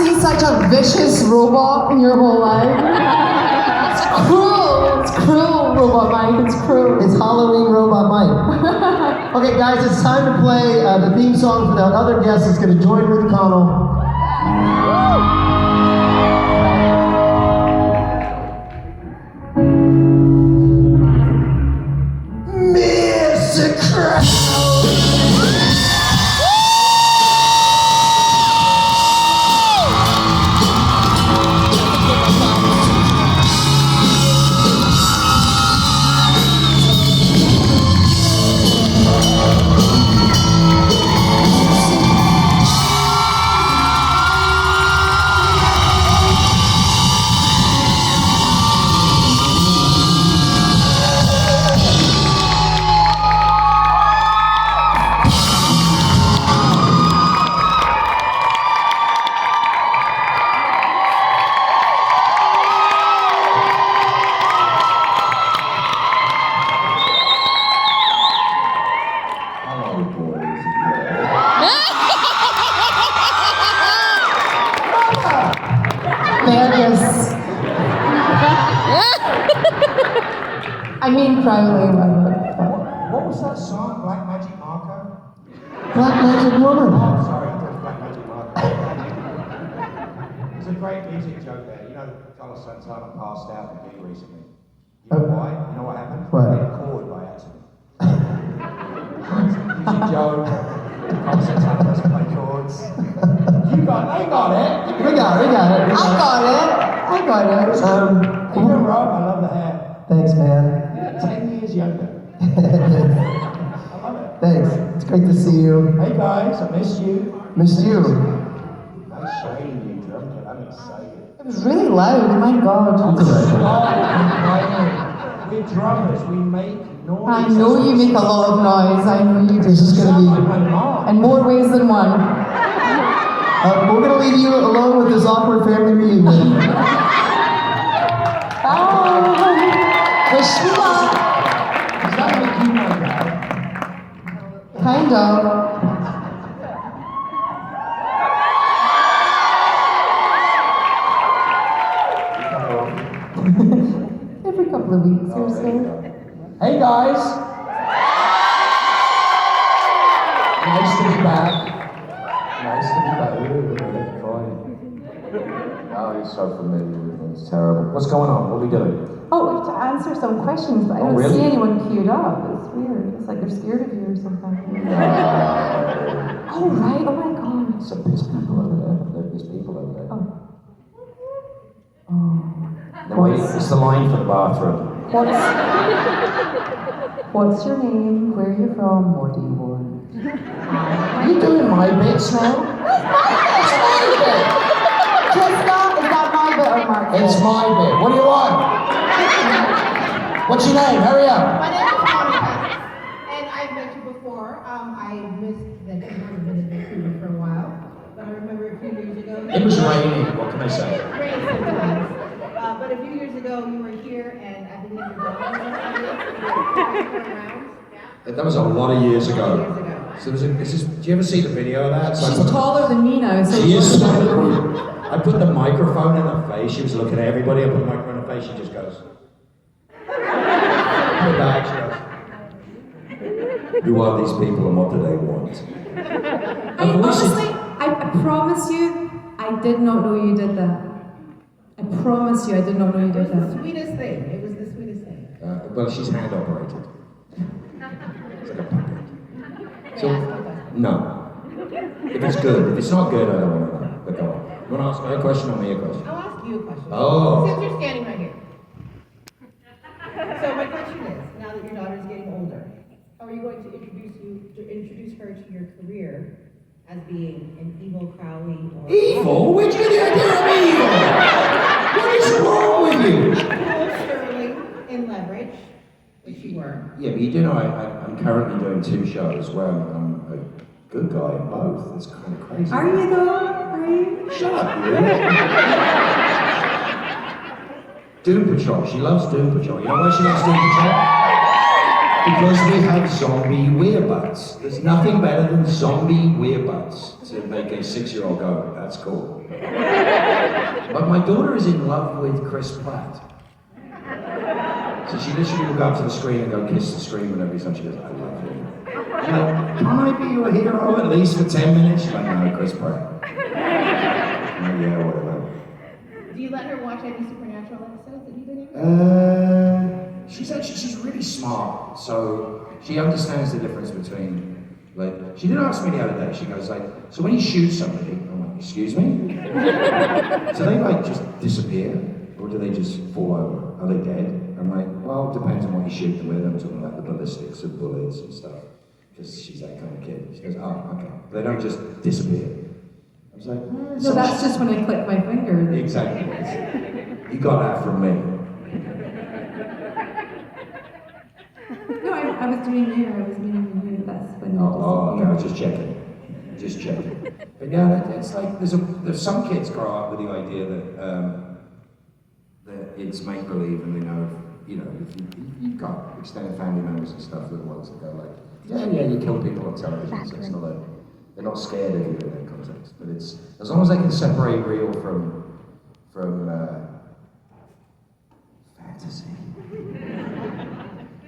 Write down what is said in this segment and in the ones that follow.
see such a vicious robot in your whole life? It's cruel, Robot Mike, it's cruel. It's Halloween Robot Mike. Okay, guys, it's time to play the theme song for that other guest that's going to join Ruth Connell. I mean Crowley, What was that song? Black Magic Marco? Black Magic Woman. Oh, sorry, it was Black Magic Marco. It's a great music joke there. You know, Carlos Santana passed out in gig recently. You know why? You know what happened? What? He played a chord by accident. Music joke. Carlos Santana doesn't play chords. They got it. We got it. I got it. You're right, I love the hair. Thanks, man. 10 years younger. I love it. Thanks. It's great to see you. Hey guys, I missed you. Missed you. Nice showing you drunk it. I'm excited. It was really loud, my God. We're drummers, we make noise. I know you make a lot of noise, I know you do. This is going to be... My mom. In more ways than one. we're going to leave you alone with this awkward family reunion. Bye. Wish me luck. Does that make you my dad? Kind of. Every couple of weeks or so. Hey guys! Nice to be back. Nice to be back. Oh, you're so familiar with me. It's terrible. What's going on? What are we doing? Oh, we have to answer some questions, but I don't really? see anyone queued up. It's weird. It's like they're scared of you or something. Oh, right. Oh my God. There's people over there. There's people over there. Oh. No, wait, it's the line for the bathroom. What's your name? Where are you from? What do you want? Are you doing my bits now? It's my bit! Krista, is that my bit or Mark's bit? It's my bit. What do you want? What's your name? Hurry up. My name is Monica, and I've met you before. I missed that you haven't been in Vancouver for a while, but I remember a few years ago. It was raining. What can I say? Rain sometimes. But a few years ago, you were here, and I believe your daughter was around. That was a lot of years ago. Years ago. So do you ever see the video of that? So She's taller than me now, so she is. I put the microphone in her face. She was looking at everybody. I put the microphone in her face. She just goes. Put back. She goes. Who are these people and what do they want? Honestly, I promise you, I did not know you did that. I promise you, I did not know you did It was that. the sweetest thing. It was the sweetest thing. Well, she's hand operated. It's like a puppet. So, no. If it's good. If it's not good, I don't want to know. But go on. You want to ask her a question or me a question? I'll ask you a question. Oh. Since you're standing right here. So my question is, now that your daughter's getting older, how are you going to introduce her to your career as being an evil Crowley or Evil? Where'd you get the idea of evil? What is wrong with you? Shirley in Leverage, which you were. Yeah, but you do know I'm currently doing 2 shows where I'm a good guy in both. It's kind of crazy. Are you though? Are you? Shut up, you. Doom Patrol. She loves Doom Patrol. You know why she loves Doom Patrol? Because we have zombie werebutts. There's nothing better than zombie werebutts to make a 6-year-old go, that's cool. But my daughter is in love with Chris Pratt. So she literally will go up to the screen and go kiss the screen whenever he's on. She goes, I love you. I'm like, can I be your hero at least for 10 minutes? She's like, no, Chris Pratt. I'm like, yeah, whatever. Do you let her watch any Supernatural episodes that you've been in? She's really smart, so she understands the difference between, like, she did ask me the other day, she goes like, so when you shoot somebody, I'm like, excuse me? Do they like just disappear, or do they just fall over? Are they dead? I'm like, well, it depends on what you shoot them with. I'm talking about the ballistics of bullets and stuff, because she's that kind of kid. She goes, oh, okay. They don't just disappear. I was like, No, that's just when I click my finger. Exactly. You got that from me. No, I was doing you. I was meaning you. That's when. Oh, okay, I was just checking. Just checking. But yeah, it's like there's some kids grow up with the idea that that it's make believe, and they know, you know, if you've got extended family members and stuff that are ones that go like, yeah, you kill people on television, so it's not like they're not scared of you in that context. But it's as long as they can separate real from fantasy.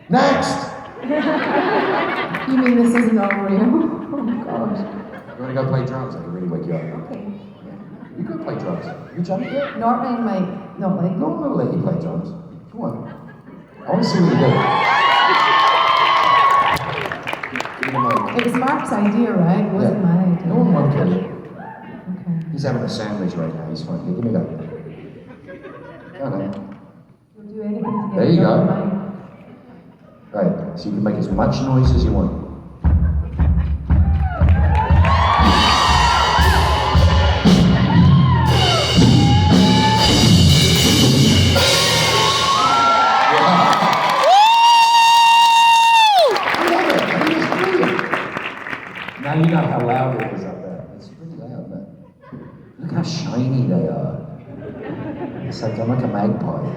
Next. You mean this isn't all real? Oh gosh. You want to go play drums? I can really wake you up. Okay. You go play drums. You jump yet? Norman might not like. No, I'm gonna let you play drums. Come on. I want to see what you do. Give me the mic. It was Mark's idea, right? It wasn't my idea. No one won't kill you. Okay. He's having a sandwich right now. He's fine. Here, give me that. Go on, then. We'll do anything to get There you go. Mine. Right, so you can make as much noise as you want. Now you know how loud it is up there. It's really loud, man. Look how shiny they are. It's like I'm like a magpie.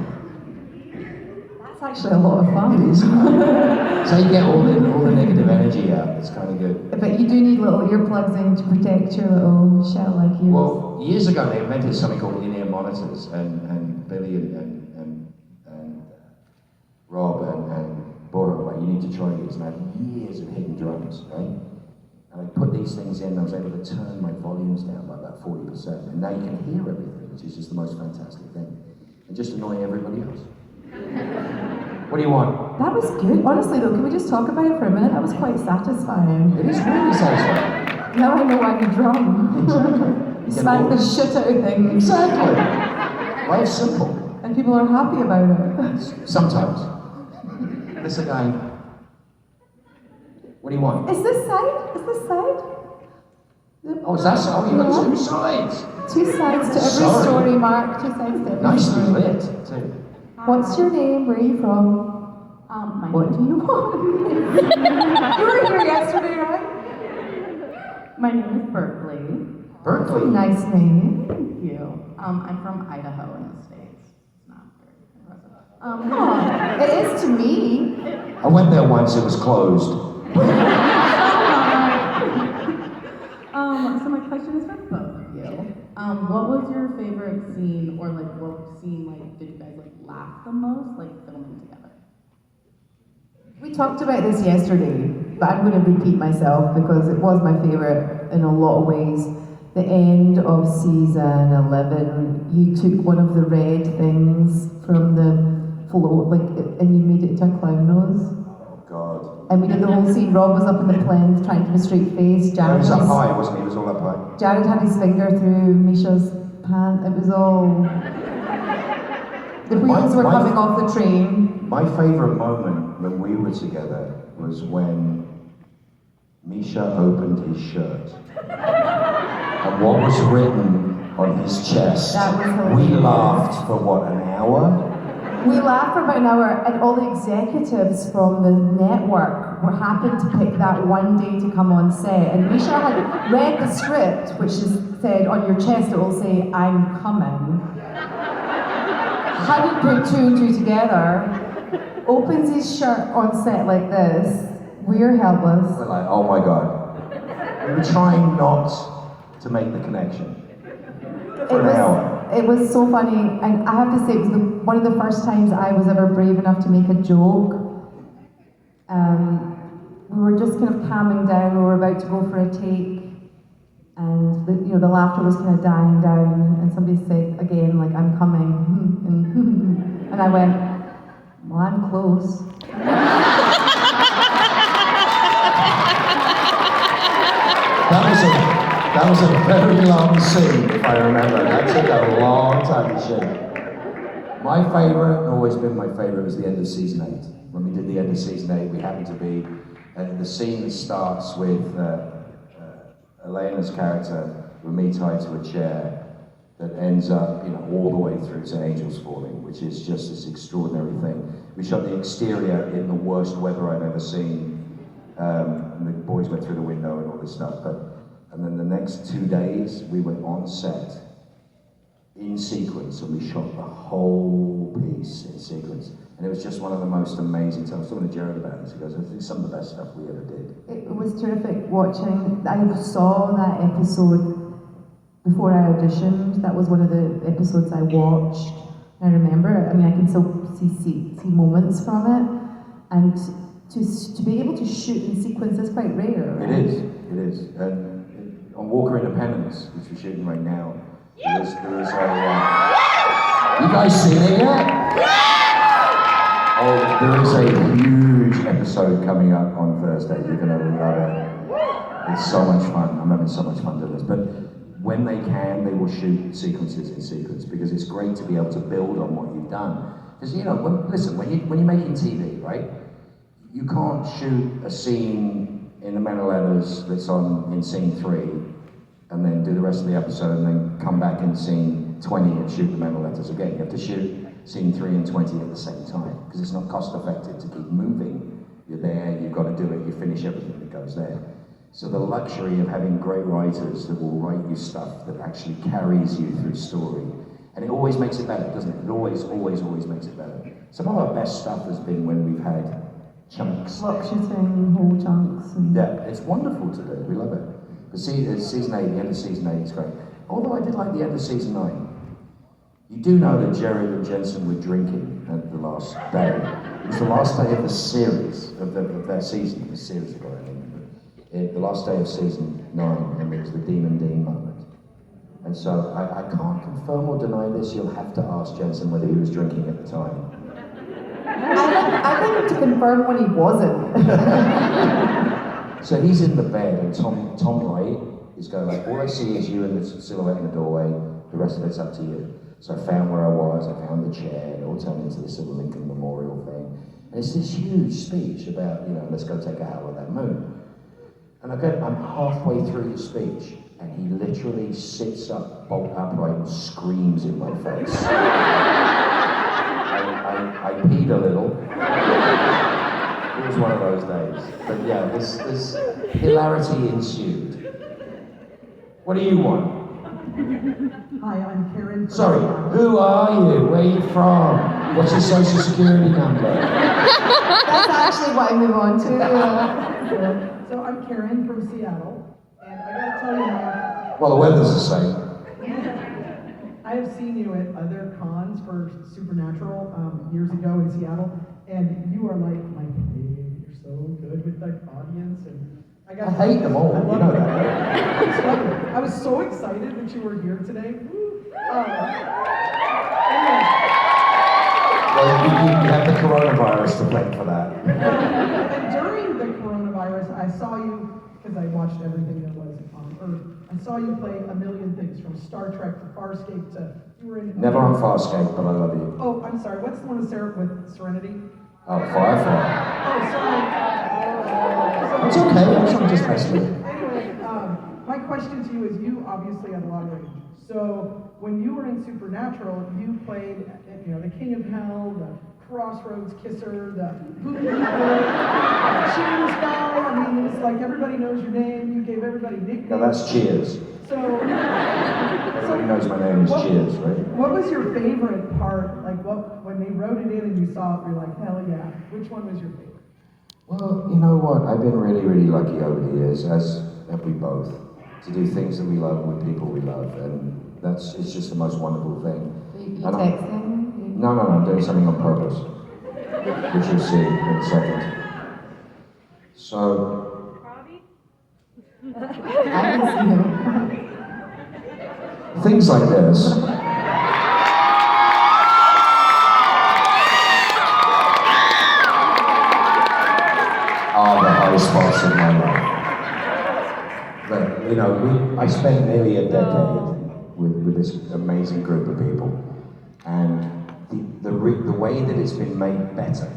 That's actually a lot of fun. It is. So you get all the negative energy out. It's kind of good. But you do need little earplugs in to protect your little shell like yours. Well, years ago they invented something called in-ear monitors, and Billy and Rob and Bora were like, you need to try these. And I had years of hidden drums, right? And I put these things in, and I was able to turn my volumes down by about 40%. And now you can hear everything, which is just the most fantastic thing. And just annoy everybody else. What do you want? That was good. Honestly though, can we just talk about it for a minute? That was quite satisfying. It is really satisfying. Now I know why you drum. You smack the shit out of things. Exactly. Life's simple. And people are happy about it. Sometimes. This guy. What do you want? Is this side? Is this side? Oh, is that so? Oh, you got two sides. Two sides to every Sorry. story, Mark. Two sides to every Nicely story. lit, too. What's your name? Where are you from? What do you want? You were here yesterday, right? My name is Berkeley. Berkeley. Nice name. Thank you. I'm from Idaho in the States. It's not very impressive. Oh, it is to me. I went there once, it was closed. So my question is for both of you. What was your favorite scene, or like what scene did you guys laugh the most, filming together? We talked about this yesterday, but I'm going to repeat myself because it was my favourite in a lot of ways. The end of season 11, you took one of the red things from the float, and you made it into a clown nose. Oh, God. And we did the whole scene. Rob was up in the plinth trying to have a straight face. It Jared was up was, high, wasn't it? It was all up high. Jared had his finger through Misha's pant. It was all... The wheels were coming off the train. My favourite moment when we were together was when Misha opened his shirt. And what was written on his chest, That was we hilarious. laughed for what, an hour? We laughed for about an hour, and all the executives from the network were happened to pick that one day to come on set. And Misha had read the script, which is said on your chest, it will say, "I'm coming." Hadn't put two and two together. opens his shirt on set like this, we're helpless. We're like, oh my God. We were trying not to make the connection for an hour. It was so funny, and I have to say, it was one of the first times I was ever brave enough to make a joke. We were just kind of calming down. We were about to go for a take, and the laughter was kind of dying down. And somebody said again, like, "I'm coming," and I went, "Well, I'm close." That was a very long scene, if I remember. That took a long time to shoot. My favourite, always been my favourite, was the end of season 8. When we did the end of season 8, we happened to be, and the scene that starts with Elena's character with me tied to a chair that ends up, all the way through to Angels Falling, which is just this extraordinary thing. We shot the exterior in the worst weather I've ever seen, and the boys went through the window and all this stuff. And then the next 2 days, we went on set in sequence, and we shot the whole piece in sequence. And it was just one of the most amazing times. I was talking to Jared about this. He goes, "I think some of the best stuff we ever did." It was terrific watching. I saw that episode before I auditioned. That was one of the episodes I watched. I remember it. I mean, I can still see moments from it. And to be able to shoot in sequence is quite rare. It is. And on Walker Independence, which we're shooting right now, there is a... you guys seen it yet? Oh, there is a huge episode coming up on Thursday. You're gonna love it. It's so much fun. I'm having so much fun doing this. But when they can, they will shoot sequences in sequence, because it's great to be able to build on what you've done. Because when you're making TV, right? You can't shoot a scene in the Many Letters that's on in scene 3, and then do the rest of the episode, and then come back in scene 20 and shoot the Many Letters again. You have to shoot scene 3 and 20 at the same time, because it's not cost effective to keep moving. You're there, you've got to do it, you finish everything that goes there. So the luxury of having great writers that will write you stuff that actually carries you through story, and it always makes it better, doesn't it? It always makes it better. Some of our best stuff has been when we've had chunks. Block shooting, whole chunks. Yeah, it's wonderful to do. We love it. But see, season 8, the end of season 8 is great. Although I did like the end of season 9. You do know that Jared and Jensen were drinking at the last day. It was the last day of the series, of that season. The series of the last day of season 9, and it was the Demon Dean moment. And so I can't confirm or deny this. You'll have to ask Jensen whether he was drinking at the time. I'd like him to confirm when he wasn't. So he's in the bed, and Tom Wright is going like, all I see is you and the silhouette in the doorway, the rest of it's up to you. So I found where I was, I found the chair, it all turned into this little Lincoln Memorial thing. And it's this huge speech about, let's go take a howl at that moon. And I'm halfway through the speech, and he literally sits up, bolt upright, and screams in my face. I peed a little. It was one of those days. But yeah, this hilarity ensued. What do you want? Hi, I'm Karen. Sorry, who are you? Where are you from? What's your social security number? That's actually what I move on to. So I'm Karen from Seattle, and I gotta tell you now, Well, the weather's the same. I have seen you at other cons for Supernatural years ago in Seattle, and you are like my fave. You're so good with the audience, and I hate them all, I love you know it. that. I was so excited that you were here today. Well, you have the coronavirus to blame for that. And during the coronavirus, I saw you, because I watched everything that was on Earth, I saw you play a million things, from Star Trek to Farscape to, you were in... Never on Farscape, but I love you. Oh, I'm sorry, what's the one with Serenity? Oh, Firefly. Oh, sorry. It's okay, I'm just messing with you. Anyway, my question to you is, you obviously have a lot of range. So, when you were in Supernatural, you played, the King of Hell, the Crossroads Kisser, the Cheers guy. I mean, it's like everybody knows your name. You gave everybody nicknames. No, that's Cheers. So, Everybody knows my name is Cheers, right? What was your favorite part? Like when they wrote it in and you saw it, you're like, hell yeah. Which one was your favorite? Well, you know what? I've been really, really lucky over the years, as have we both, to do things that we love with people we love, and it's just the most wonderful thing. You And text them? No, I'm doing something on purpose, which you'll see in a second. So, I can see him. things like this. Are the high spots in my life. But, you know, I spent nearly a decade with this amazing group of people. And the way that it's been made better.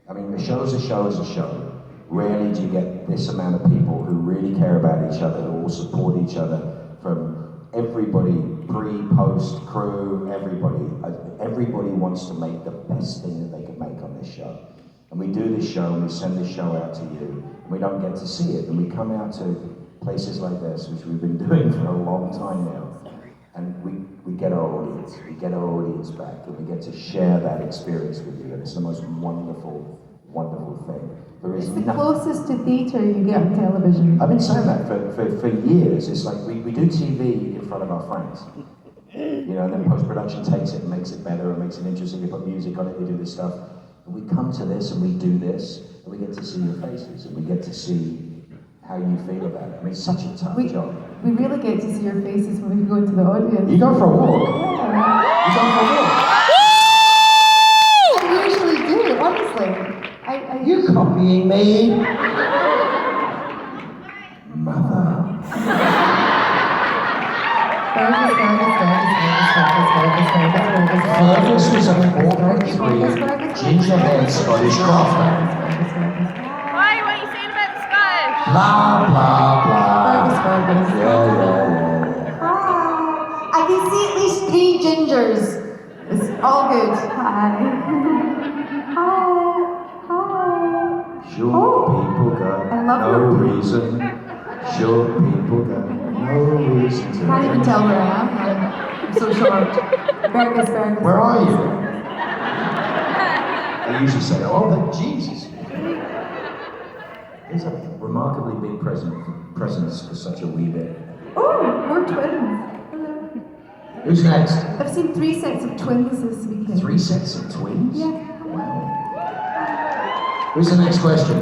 I mean, the show's a show is a show. Rarely do you get this amount of people who really care about each other, who all support each other, from everybody, pre, post, crew, everybody. Everybody wants to make the best thing that they can make on this show. And we do this show, and we send this show out to you, and we don't get to see it. And we come out to places like this, which we've been doing for a long time now, and we get our audience. We get our audience back, and we get to share that experience with you, and it's the most wonderful, wonderful thing. There is It's the nothing. closest to theatre you get on television. I've been saying that for years. It's like we do TV in front of our friends. You know, and then post-production takes it and makes it better and makes it interesting. They put music on it, they do this stuff. And we come to this and we do this, and we get to see your faces, and we get to see how you feel about it. I mean, it's such a tough job. We really get to see your faces when we go into the audience. You go for a walk. Yeah. You go for a walk. I usually do, honestly. You copying me? Mother. Fergus was a 4.3 gingerhead Scottish crafter. Why? What are you saying about the Scottish? Blah, blah, blah. Fergus. Yeah. I can see at least 3 gingers. It's all good. Hi. Sure people got I love no her. reason. Sure people got no reason to. Can't even tell where I am. I'm so short. Fergus. Where are you? I usually say, oh, but Jesus. There's a remarkably big presence for such a wee bit. Oh, we're twins. Hello. Who's next? I've seen 3 sets of twins this weekend. 3 sets of twins? Yeah. Wow. Who's the next question?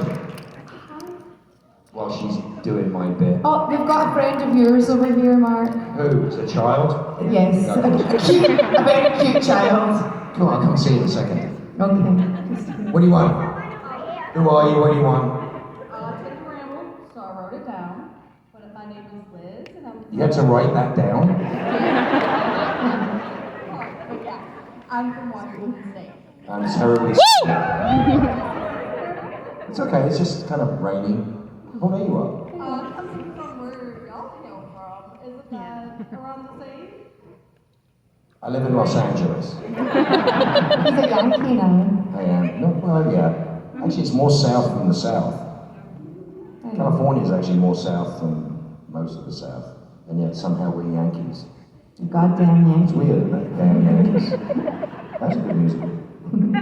While she's doing my bit. Oh, we've got a friend of yours over here, Mark. Who? Is it a child? Yes, No. a very cute child. Come on, I'll come see you in a second. Okay. What do you want? Who are you? What do you want? Take a ramble, so I wrote it down. But my name is Liz, and I'm. You had to write that down? But yeah, I'm from Washington State. I'm terribly It's okay, it's just kind of rainy. Oh, there you are. Coming from where y'all hail from, isn't that around the same? I live in Los Angeles. He's a Yankee now. I am. No, well, yeah. Actually, it's more south than the south. California is actually more south than most of the south. And yet somehow we're Yankees. Goddamn It's Yankee. weird, isn't it? Damn Yankees. That's good music. Damn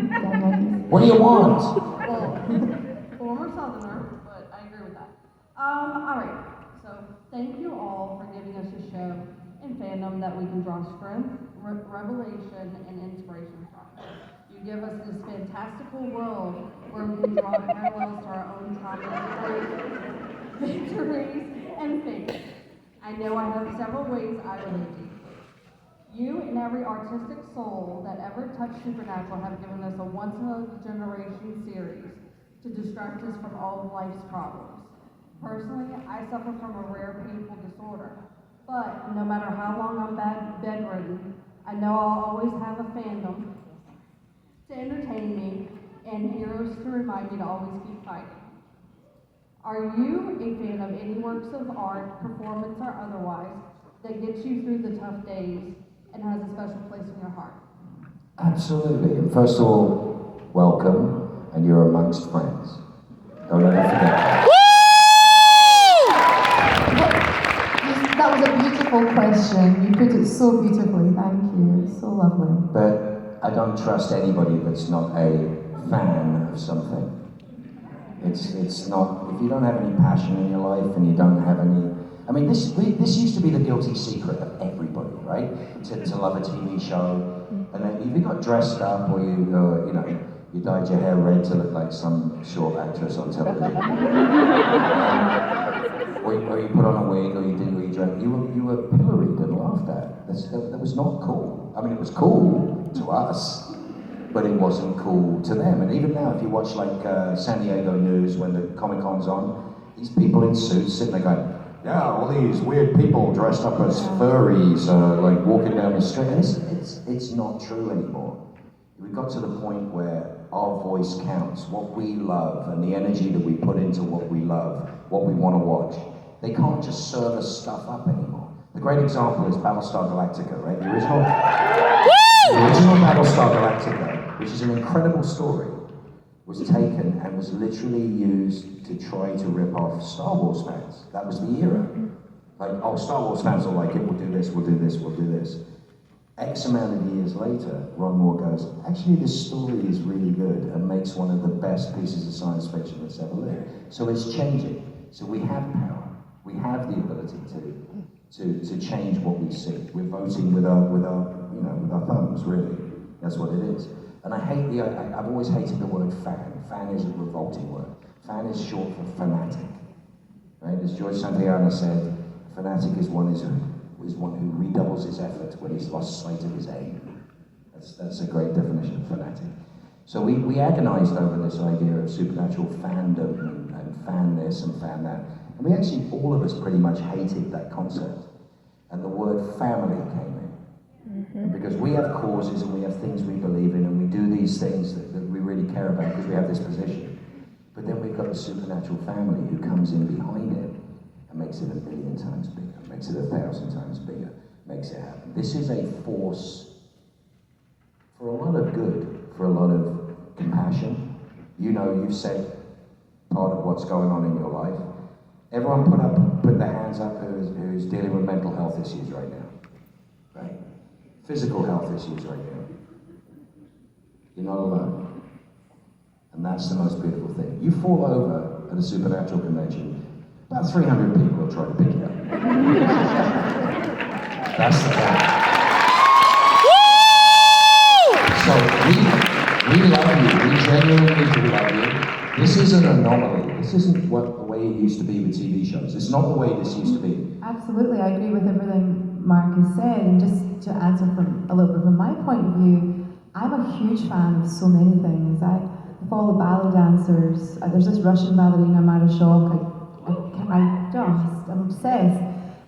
Yankees. What do you want? Well, former Southerner, but I agree with that. Alright, so thank you all for giving us a show and fandom that we can draw strength, revelation, and inspiration from. You give us this fantastical world where we can draw parallels to our own traumas, victories, and faith. I know I have several ways I relate to you. You and every artistic soul that ever touched Supernatural have given us a once-in-a-generation series to distract us from all of life's problems. Personally, I suffer from a rare painful disorder, but no matter how long I'm bedridden, I know I'll always have a fandom to entertain me and heroes to remind me to always keep fighting. Are you a fan of any works of art, performance or otherwise, that gets you through the tough days and has a special place in your heart? Absolutely. And first of all, welcome, and you're amongst friends. Don't ever forget that. That was a beautiful wonderful question. You put it so beautifully. Thank you. It's so lovely. But I don't trust anybody that's not a fan of something. It's not, if you don't have any passion in your life and you don't have any, I mean, this used to be the guilty secret of everybody, right? To love a TV show, and then if you got dressed up or you dyed your hair red to look like some short actress on television, or you put on a wig, or you didn't really dress, you were pilloried and laughed at. That was not cool. I mean, it was cool to us, but it wasn't cool to them. And even now, if you watch like San Diego News when the Comic-Con's on, these people in suits sitting there going, yeah, all these weird people dressed up as furries, like walking down the street. And it's not true anymore. We've got to the point where our voice counts, what we love, and the energy that we put into what we love, what we want to watch. They can't just serve us stuff up anymore. The great example is Battlestar Galactica, right? The original Battlestar Galactica, which is an incredible story, was taken and was literally used to try to rip off Star Wars fans. That was the era. Like, oh, Star Wars fans are like, it, we'll do this, we'll do this, we'll do this. X amount of years later, Ron Moore goes, actually this story is really good and makes one of the best pieces of science fiction that's ever lived. So it's changing. So we have power. We have the ability to change what we see. We're voting with our thumbs, really. That's what it is. And I've always hated the word fan. Fan is a revolting word. Fan is short for fanatic. Right? As George Santayana said, fanatic is one who redoubles his effort when he's lost sight of his aim. That's a great definition of fanatic. So we agonized over this idea of supernatural fandom and fan this and fan that. And we actually, all of us pretty much hated that concept. And the word family came in. And because we have causes and we have things we believe in and we do these things that we really care about because we have this position. But then we've got the supernatural family who comes in behind it and makes it 1,000,000 times bigger, makes it 1,000 times bigger, makes it happen. This is a force for a lot of good, for a lot of compassion. You know, you've said part of what's going on in your life. Everyone put their hands up who's dealing with mental health issues right now, right? Physical health issues right now. You're not alone. And that's the most beautiful thing. You fall over at a supernatural convention, about 300 people will try to pick you up. That's the fact. So we love you. We genuinely do love you. This is an anomaly. This isn't the way it used to be with TV shows. It's not the way this used to be. Absolutely, I agree with everything Mark has said. And just to answer from a little bit from my point of view, I'm a huge fan of so many things. I follow ballet dancers. There's this Russian ballerina, Marashok. I'm obsessed.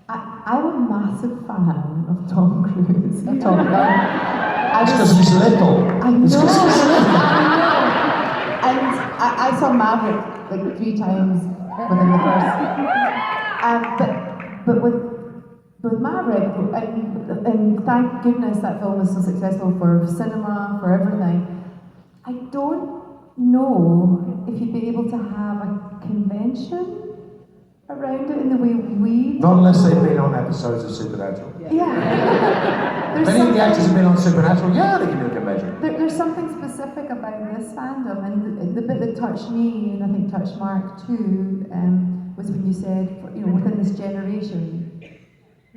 I'm a massive fan of Tom Cruise. Top Gun. It's because he's little. I know. It's because he's little. And I saw Maverick like 3 times within the first. But with Maverick, and thank goodness that film was so successful for cinema, for everything. I don't know if you'd be able to have a convention around it in the way we. Not unless they've been on episodes of Supernatural. Yeah. If any of the actors have been on Supernatural, yeah, they can do a convention. There's something specific about this fandom, and the bit that touched me, and I think touched Mark too, was when you said, within this generation.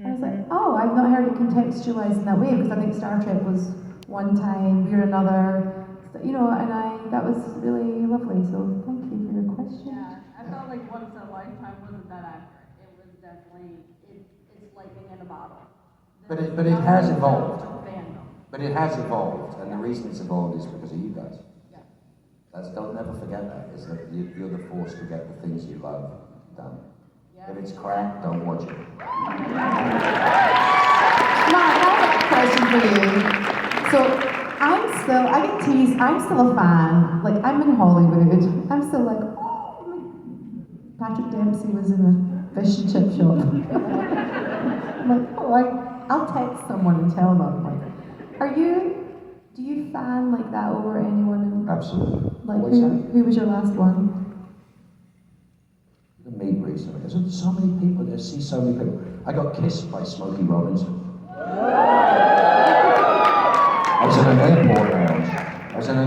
I was like, oh, I've not heard it contextualized in that way, because I think Star Trek was one time, we're another, and that was really lovely, so thank you for your question. Yeah, I felt like Once in a Lifetime wasn't that accurate. It was definitely, it's lightning in a bottle. But it has evolved. Fandom. But it has evolved, and the reason it's evolved is because of you guys. Yeah. Don't never forget that, is that you're the force to get the things you love done. Yeah. If it's crap, don't watch it. Mark, I have a question for you. So, I get teased, I'm still a fan. Like, I'm in Hollywood. I'm still like, oh, Patrick Dempsey was in a fish and chip shop. I'm like, oh, I'll text someone and tell them. Like, do you fan like that over anyone? Absolutely. Like, who was your last one? The meet recently. There's so many people, I see so many people. I got kissed by Smokey Robinson. I was in an airport lounge. I was in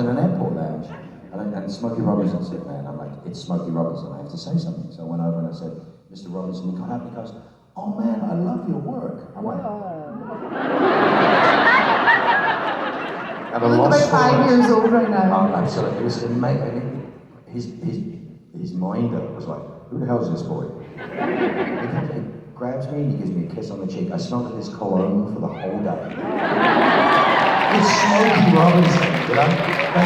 an airport lounge. And Smokey Robinson said, man, I'm like, it's Smokey Robinson, I have to say something. So I went over and I said, Mr. Robinson, you can't help me. He goes, oh man, I love your work. I went, and I Look lost about 5 years old right now. Oh, absolutely. It was amazing. His minder was like, who the hell is this boy? He grabs me and he gives me a kiss on the cheek. I smelled his cologne for the whole day. It's Smokey Robinson, you know? I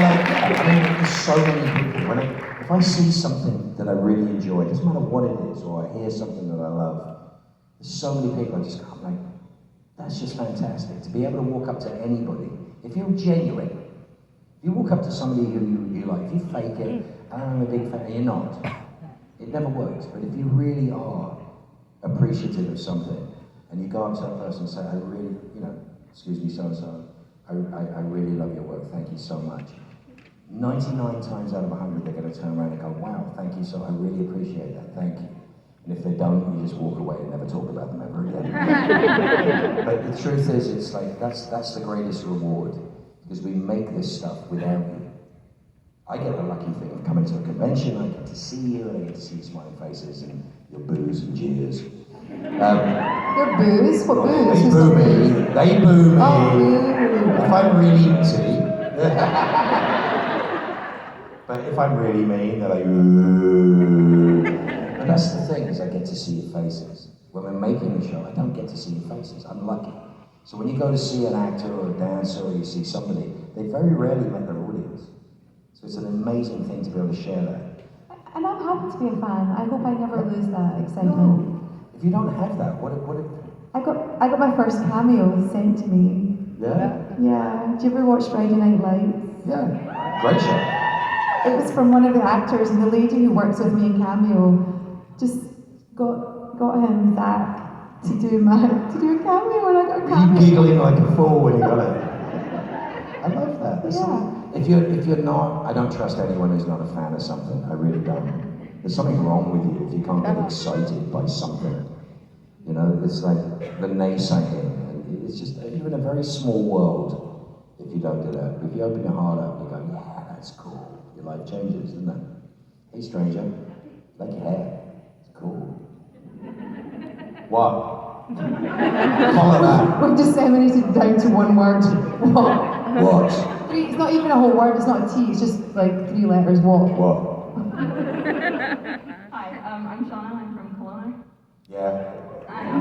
mean, there's so many people. If I see something that I really enjoy, it doesn't matter what it is, or I hear something that I love, there's so many people I just can't like, that's just fantastic. To be able to walk up to anybody, if you're genuine, if you walk up to somebody who you like, if you fake it, I'm a big fan, and you're not, it never works. But if you really are appreciative of something, and you go up to that person and say, I really, excuse me, so-and-so, I really love your work, thank you so much. 99 times out of 100, they're going to turn around and go, wow, thank you, so I really appreciate that, thank you. And if they don't, you just walk away and never talk about them ever again. But the truth is, it's like, that's the greatest reward, because we make this stuff without you. I get the lucky thing of coming to a convention, I get to see you, and I get to see your smiling faces and your boos and jeers. Your boos? What boos? They boo me. They boo me. Oh, if I'm really mean, but if I'm really mean, they're like, ooh. And that's the thing, is I get to see your faces. When we're making the show, I don't get to see your faces. I'm lucky. So when you go to see an actor or a dancer, or you see somebody, they very rarely met their audience. So it's an amazing thing to be able to share that. And I'm happy to be a fan. I hope I never lose that excitement. No. If you don't have that, what I got my first cameo sent to me. Yeah? Yeah. Did you ever watch Friday Night Lights? Yeah. Great show. It was from one of the actors, and the lady who works with me in Cameo just got him Zach to do a cameo, and I got a Were cameo. you giggling like a fool when you got it? I love that. Yeah. If you're not, I don't trust anyone who's not a fan of something. I really don't. There's something wrong with you if you can't get excited by something. You know, it's like the naysaying. It's just, you're in a very small world if you don't do that. But if you open your heart up and you go, yeah, that's cool. Your life changes, doesn't it? Hey stranger, like your hair. It's cool. What? Follow that. We've disseminated down to one word. What? What? It's not even a whole word, it's not a T, it's just like 3 letters. What? What? Hi, I'm Shauna, I'm from Kelowna. Yeah. I know.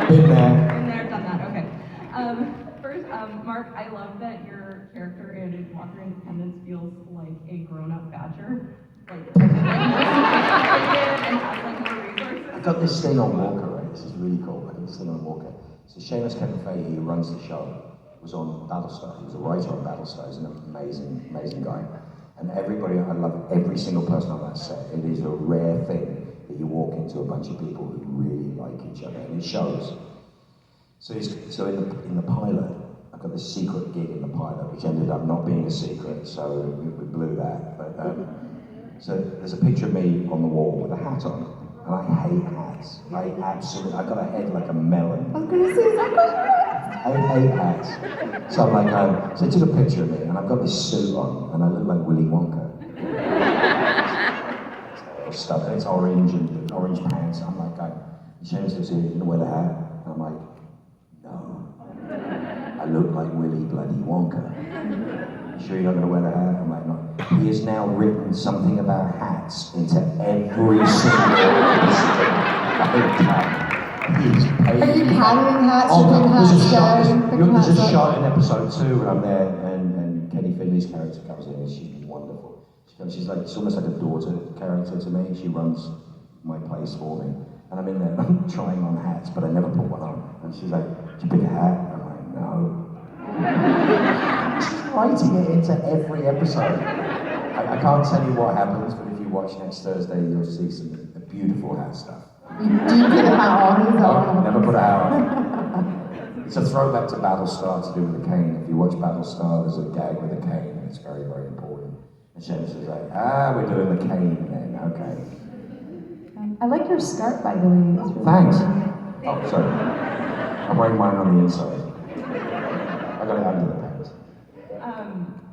Been there. Been there, done that, okay. First, Mark, I love that your character in Walker Independence feels like a grown-up badger. Like, and has like more resources. I got this thing on Walker, right? This is really cool. I got this thing on Walker. So Seamus Kevin Fahey, who runs the show, was on Battlestar. He was a writer on Battlestar. He's an amazing, amazing guy. And everybody, I love every single person on that set. It is a rare thing that you walk into a bunch of people who really like each other, and it shows. So in the pilot, I got this secret gig in the pilot, which ended up not being a secret, so we blew that. But so there's a picture of me on the wall with a hat on, and I hate hats. I got a head like a melon. I was gonna say, is that good? I hate hats. So I'm like, so I took a picture of me, and I've got this suit on, and I look like Willy Wonka. Stuff, and it's orange and orange pants. I'm like, Seamus looks at me, you gonna wear the hat? And I'm like, no. I look like Willy bloody Wonka. You sure you're not gonna wear the hat? I'm like, no. He has now written something about hats into every single episode. He's paid. Are you carrying hats? Oh, Putting there's hats a shot. down? Picking There's hats a up? shot in episode 2 when I'm there, and Kenny Finley's character comes in, and she's wonderful. She's like, it's almost like a daughter character to me. She runs my place for me, and I'm in there and I'm trying on hats, but I never put one on. And she's like, "Did you pick a hat?" And I'm like, "No." She's writing it into every episode. I can't tell you what happens, but if you watch next Thursday, you'll see some beautiful hat stuff. Do you put the hat on? Is that No, what never put a hat on. It's a throwback to Battlestar to do with the cane. If you watch Battlestar, there's a gag with a cane, and it's very, very important. And Seamus is like, we're doing the cane then, okay. I like your skirt, by the way. It's really Thanks. cool. Oh, sorry. I'm wearing mine on the inside. I got it under the pants.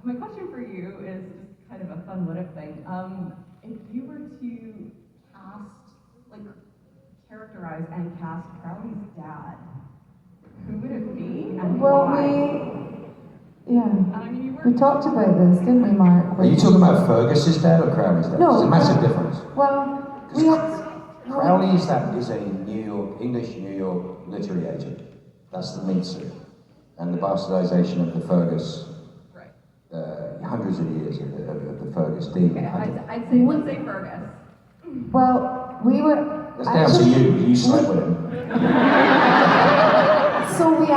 My question for you is just kind of a fun what if thing. If you were to characterize and cast Crowley's dad, who would it be and Well, why? we talked about this, didn't we, Mark? Are you talking about Fergus's dad or Crowley's dad? No. There's a massive difference. Well, we had... Crowley is a English New York literary agent. That's the meat suit. And the bastardization of the Fergus, hundreds of years of the Fergus deed. Okay, I'd say, let's say Fergus. Well, we were... That's down to you. You slept with him. So we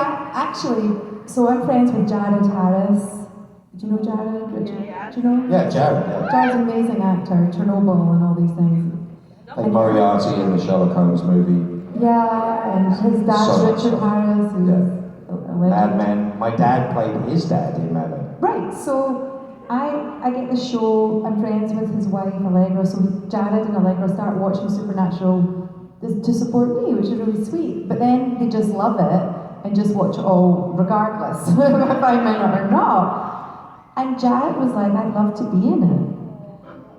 so I'm friends with Jared Harris. Do you know Jared? Richard? Yeah. Do you know? Yeah, Jared. Yeah. Jared's an amazing actor, Chernobyl and all these things. Like Moriarty in the Sherlock Holmes movie. Yeah, and his dad's So- Richard Harris, who's a legend. Mad Men. My dad played his dad in Mad Men. Right, so I get the show, I'm friends with his wife Allegra, so Jared and Allegra start watching Supernatural to support me, which is really sweet. But then they just love it and just watch it all regardless if I'm in it or not. And Jared was like, I'd love to be in it.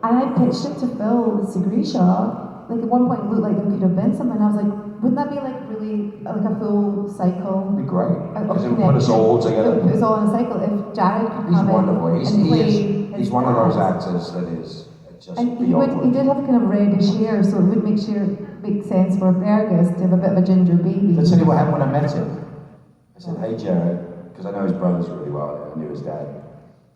And I pitched it to Phil Segrisha. Like at one point it looked like there could have been something. I was like, wouldn't that be like really like a full cycle? It'd be great. Because it would put us all together. It would put us all in a cycle. If Jared could He's come wonderful. in and play He's one of those actors that is just and he beyond. did have kind of reddish hair, so it would make sense for Fergus to have a bit of a ginger baby. I'll tell you what happened when I met him. I said, hey Jared, because I know his brothers really well, I knew his dad.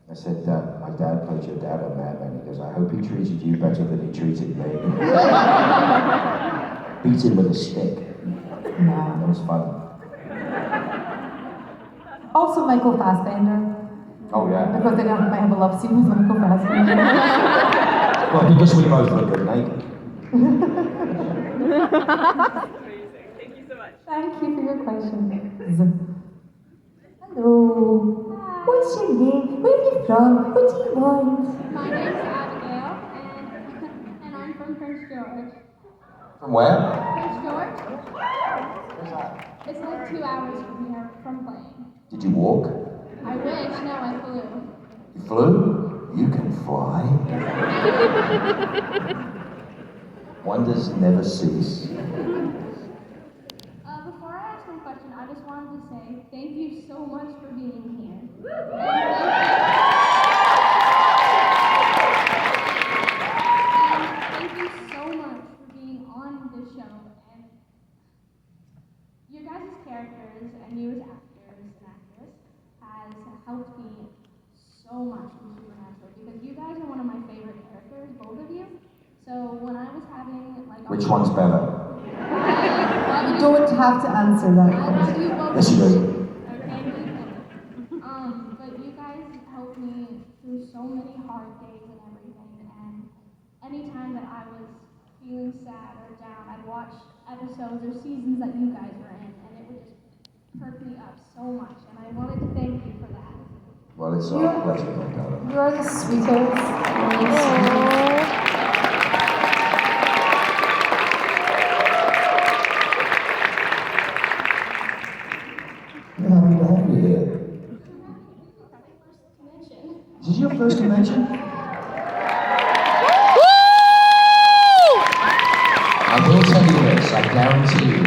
I said, my dad played your dad on Mad Men. He goes, I hope he treated you better than he treated me. Beat him with a stick. Yeah. That was fun. Also Michael Fassbender, Oh yeah. because they might have a love scene with Michael Fassbender. Well, because we both look good naked. Thank you so much. Thank you for your question. Hello. Hi. What's your name? Where are you from? What do you want? My name's Abigail, and I'm from Prince George. From where? Prince George? Where's that? It's like 2 hours from here, from plane. Did you walk? I wish, no, I flew. You flew? You can fly? Wonders never cease. Before I ask my question, I just wanted to say thank you so much for being here. And thank you so much for being on this show. And your guys' characters and you as actors and actresses has helped me so much in Supernatural because you guys are one of my favorite characters, both of you. So when I was having like Which one's better? You don't have to answer that I love question. you both. Yes, you do. Okay, but you guys helped me through so many hard days and everything. And anytime that I was feeling sad or down, I'd watch episodes or seasons that you guys were in, and it would just perk me up so much. And I wanted to thank you for that. Well, it's our pleasure, my darling. You are the sweetest. We're happy to have you here. Connection. Is this your first convention? I will tell you this, I guarantee you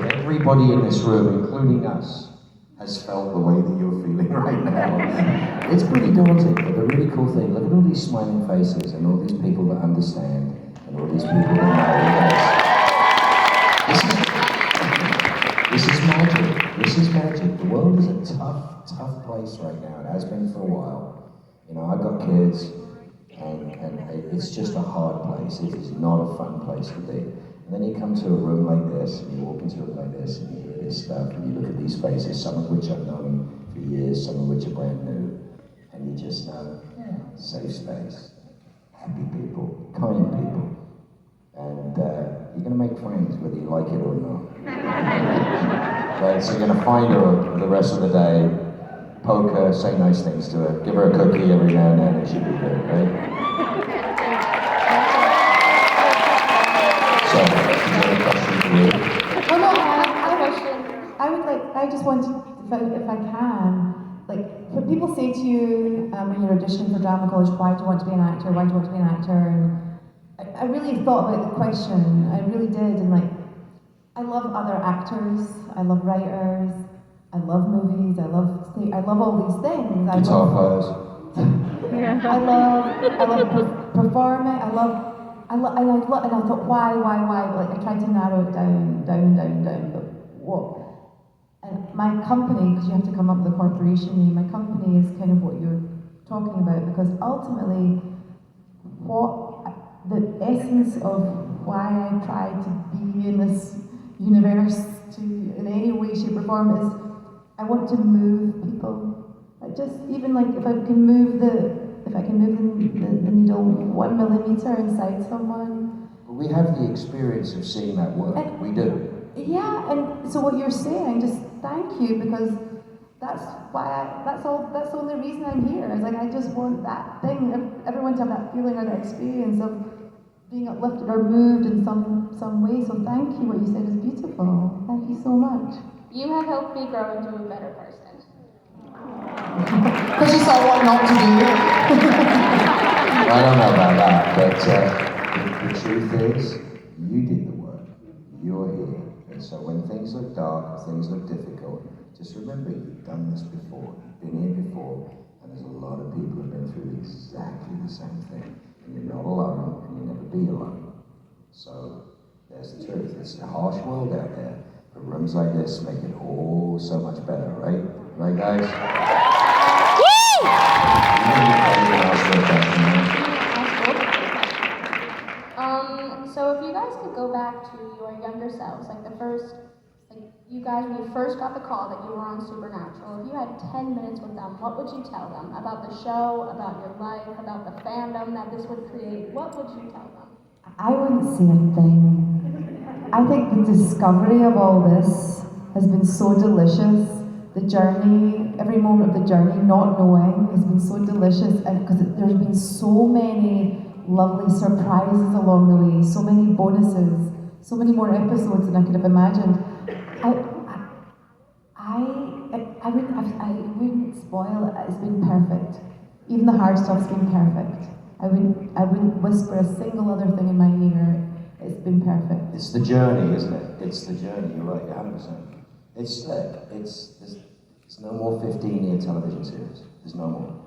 that everybody in this room, including us, has felt the way that you're feeling right now. It's pretty daunting, but the really cool thing, look at all these smiling faces and all these people that understand and all these people that know. This is magic. This is magic. The world is a tough, tough place right now. It has been for a while. You know, I've got kids, and it's just a hard place. It is not a fun place to be. And then you come to a room like this, and you walk into a room like this, and you hear this stuff, and you look at these faces, some of which I've known for years, some of which are brand new, and you just know, yeah, safe space, happy people, kind people, and you're going to make friends whether you like it or not. Right, so you're going to find her the rest of the day, poke her, say nice things to her, give her a cookie every now and then, and she'll be good, right? So, just wanted, if I can, like, when people say to you when you're auditioning for drama college, why do you want to be an actor? Why do you want to be an actor? And I really thought about the question. I really did, and like, I love other actors. I love writers. I love movies. I love all these things. Guitar players. I love performing. And I thought, why? Like, I tried to narrow it down, but what? And my company, because you have to come up with a corporation name, my company is kind of what you're talking about, because ultimately, the essence of why I try to be in this universe in any way, shape, or form is I want to move people. Like, just even like if I can move the needle 1 millimeter inside someone. We have the experience of seeing that work. We do. Yeah, and so what you're saying, just thank you, because that's the only reason I'm here. It's like I just want that thing, everyone to have that feeling or that experience of being uplifted or moved in some way. So thank you, what you said is beautiful. Thank you so much. You have helped me grow into a better person. Because you saw what not to do. I don't know about that, but the truth is, you did the work. You're here. And so when things look dark, things look difficult, just remember you've done this before. You've been here before, and there's a lot of people who've been through exactly the same thing. And you're not alone, and you'll never be alone. So there's the truth. It's a harsh world out there, but rooms like this make it all so much better, right? Right, guys? So if you guys could go back to your younger selves, like you guys, when you first got the call that you were on Supernatural, if you had 10 minutes with them, what would you tell them about the show, about your life, about the fandom that this would create? What would you tell them? I wouldn't say a thing. I think the discovery of all this has been so delicious. The journey, every moment of the journey, not knowing, has been so delicious, and because there's been so many lovely surprises along the way, so many bonuses, so many more episodes than I could have imagined. I wouldn't spoil it. It's been perfect. Even the hard stuff's been perfect. I wouldn't whisper a single other thing in my ear. It's been perfect. It's the journey, isn't it? It's the journey. You're right. 100%. It's there's no more 15-year television series. There's no more.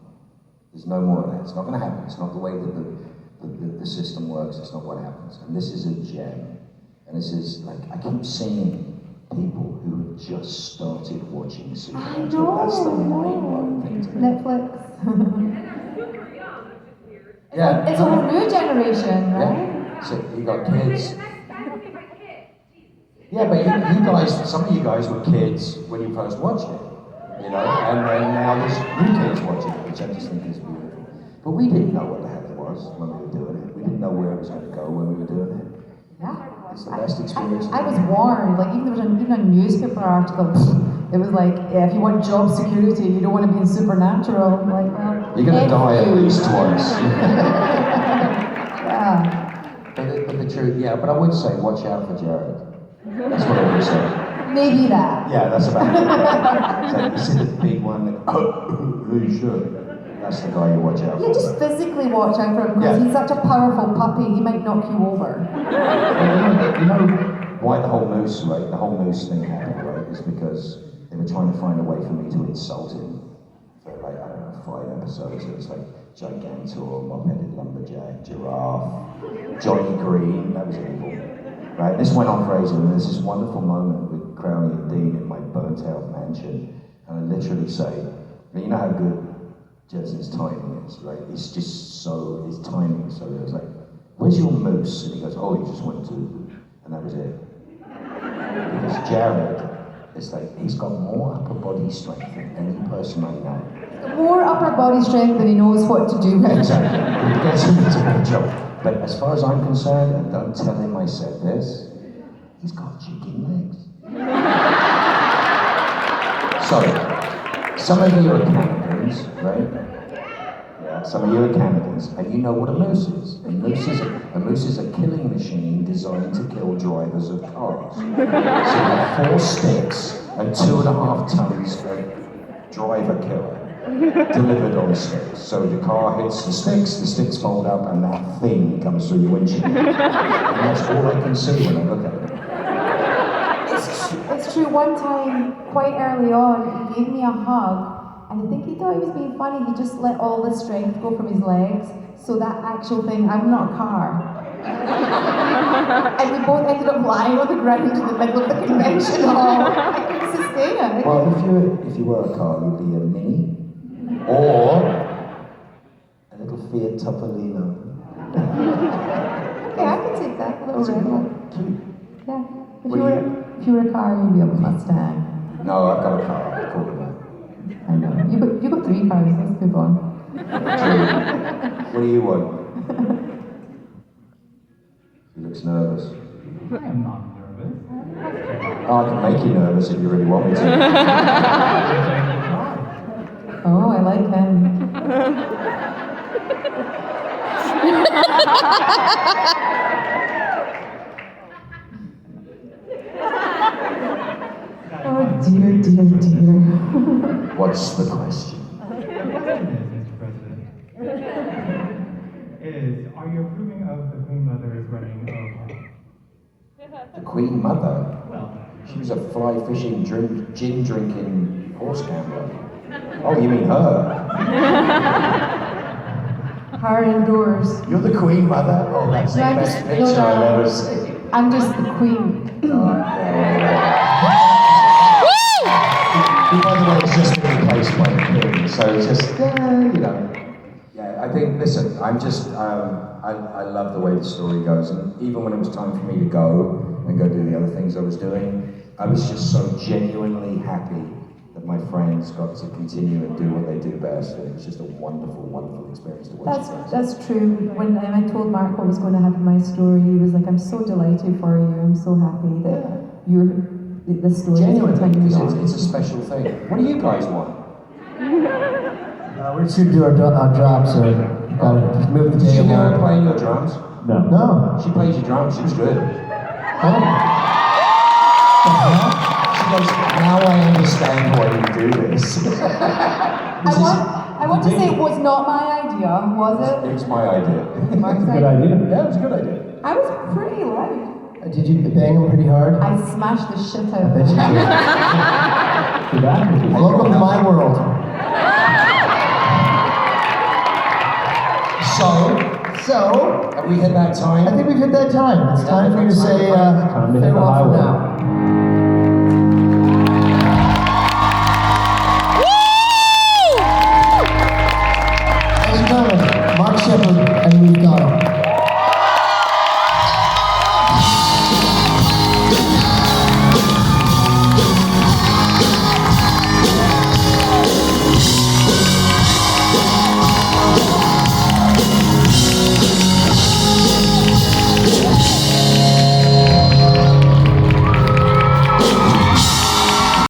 There's no more of that. It's not going to happen. It's not the way that the system works. It's not what happens. And this is a gem. And this is like, I keep seeing people who have just started watching Supernatural. That's the mind-blowing thing to me. Netflix. Yeah. It's a whole new generation, right? Yeah. So you got kids. Yeah, but you guys, some of you guys were kids when you first watched it, you know, and then now there's new kids watching it, which I just think is beautiful. But we didn't know what the hell it was when we were doing it. We didn't know where it was going to go when we were doing it. Yeah. It's the best experience. I was warned, like even there was even a newspaper article, it was like, yeah, if you want job security, you don't want to be in Supernatural. I'm like, well, you're going to die at least twice. Yeah. But the truth, yeah, but I would say watch out for Jared. That's what I would say. Maybe that. Yeah, that's about it. So you see the big one, like, who should? That's the guy you watch out for. Yeah, just physically watch out for him, because he's such a powerful puppy, he might knock you over. You know why the whole moose, right? The whole moose thing happened, right? Is because they were trying to find a way for me to insult him for like, I don't know, 5 episodes. It was like Gigantor, Mop-Headed Lumberjack, Giraffe, Johnny Green, that was evil. Right, this went on for ages, and there's this wonderful moment with Crowley and Dean in my burnt-out mansion, and I literally say, you know how good Jensen's timing is, right? It's just so, his timing, so it was like, where's your moose? And he goes, oh, he just went to, and that was it. Because Jared, it's like, he's got more upper body strength than any person I know. More upper body strength than he knows what to do with. Exactly, he gets him into a job. But as far as I'm concerned, and don't tell him I said this, he's got chicken legs. So, some of you are Canadians, right? Yeah. some of you are Canadians, and you know what a moose is. A moose is a killing machine designed to kill drivers of cars. So you have 4 sticks and 2.5 tons of driver killer delivered on sticks. So the car hits the sticks fold up, and that thing comes through your windshield. And that's all I can see when I look at it. It's true, one time, quite early on, he gave me a hug, and I think he thought he was being funny. He just let all the strength go from his legs. So that actual thing, I'm not a car. And we both ended up lying on the ground in the middle of the convention hall. I couldn't sustain it. Well, if you were a car, you'd be a Mini or a little Fiat Topolino. Okay, I can take that. A little red one. Cute. Yeah. If you were a car, you'd be a Mustang. No, I've got a car. I call it that. I know. You got 3 cars. Let's move on. What do you want? He looks nervous. I am not nervous. Oh, I can make you nervous if you really want me to. Oh, I like him. Oh dear, dear, dear. What's the question? Mr. President, are you approving of the Queen Mother's running of... The Queen Mother? Well, She was a fly-fishing, gin-drinking horse gambler. Oh, you mean her? Her indoors. You're the Queen Mother? Oh, that's the best picture I've ever seen. I'm just the queen. By the way, it's just been replaced by the king, so it's just, you know. Yeah, I think, listen, I'm just, I love the way the story goes, and even when it was time for me to go and go do the other things I was doing, I was just so genuinely happy that my friends got to continue and do what they do best, and it was just a wonderful, wonderful experience to watch. That's true. When I told Mark what was going to happen in my story, he was like, I'm so delighted for you. I'm so happy that the story is Genuinely, continuing because on. it's a special thing. What do you guys want? We're just here to do our drops, so gotta move the Did you table. know her playing your drums? No. She plays your drums, she was good. She goes, now I understand why you do this. I want to say it was not my idea, was it? It was my idea. Mark's Good idea? idea. Yeah, it was a good idea. I was pretty loud. Did you bang him pretty hard? I smashed the shit out I of bet you him. did. Welcome to my world. So, have we hit that time? I think we've hit that time. It's time for you to say farewell for now.